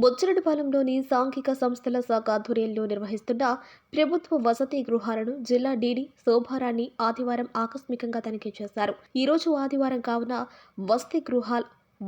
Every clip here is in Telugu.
బొచ్చిరెడ్డిపాలెంలోని సాంఘిక సంస్థల శాఖ ఆధ్వర్యంలో నిర్వహిస్తున్న ప్రభుత్వ వసతి గృహాలను జిల్లా డీడీ శోభారాణి ఆదివారం ఆకస్మికంగా తనిఖీ చేశారు. ఈ రోజు ఆదివారం కావున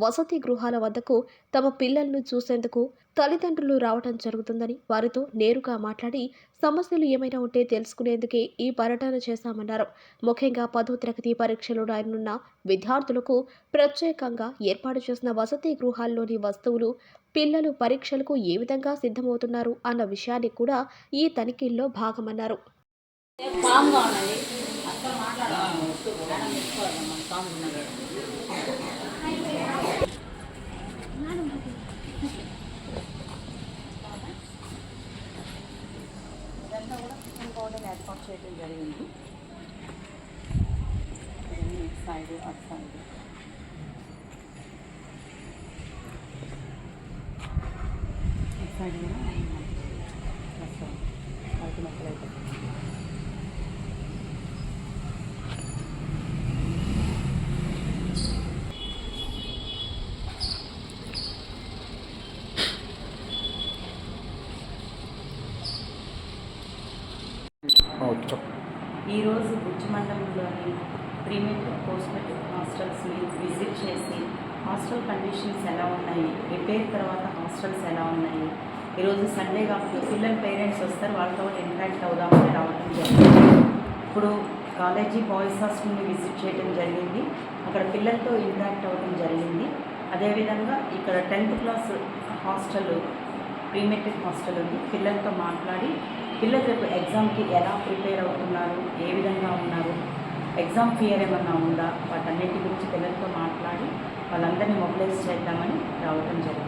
వసతి గృహాల వద్దకు తమ పిల్లలను చూసేందుకు తల్లిదండ్రులు రావడం జరుగుతుందని, వారితో నేరుగా మాట్లాడి సమస్యలు ఏమైనా ఉంటే తెలుసుకునేందుకే ఈ పర్యటన చేశామన్నారు. ముఖ్యంగా 10వ తరగతి పరీక్షలు రాయనున్న విద్యార్థులకు ప్రత్యేకంగా ఏర్పాటు చేసిన వసతి గృహాల్లోని వస్తువులు, పిల్లలు పరీక్షలకు ఏ విధంగా సిద్ధమవుతున్నారు అన్న విషయాన్ని కూడా ఈ తనిఖీల్లో భాగమన్నారు. ఏర్పాటు చేయడం జరిగింది. సైడ్ అటు సైడ్ కూడా అరటి మొక్కలు అయితే ఈరోజు బుజ్జి మండలంలోని ప్రీమెట్రిక్ పోస్ట్ మెట్రిక్ హాస్టల్స్ని విజిట్ చేసి హాస్టల్ కండిషన్స్ ఎలా ఉన్నాయి, రిపేర్ తర్వాత హాస్టల్స్ ఎలా ఉన్నాయి, ఈరోజు సండే కాబట్టి పిల్లల పేరెంట్స్ వస్తారు, వాళ్ళతో ఇంటరాక్ట్ అవుదామని రావడం జరిగింది. ఇప్పుడు కాలేజీ బాయ్స్ హాస్టల్ని విజిట్ చేయడం జరిగింది, అక్కడ పిల్లలతో ఇంటరాక్ట్ అవ్వడం జరిగింది. అదేవిధంగా ఇక్కడ 10th class hostel pre-matric hostel ఉంది, పిల్లలతో మాట్లాడి పిల్లలు రేపు ఎగ్జామ్కి ఎలా ప్రిపేర్ అవుతున్నారు, ఏ విధంగా ఉన్నారు, ఎగ్జామ్ ఫియర్ ఏమన్నా ఉందా, వాటన్నిటి గురించి పిల్లలతో మాట్లాడి వాళ్ళందరినీ మొబిలైజ్ చేద్దామని రావడం జరిగింది.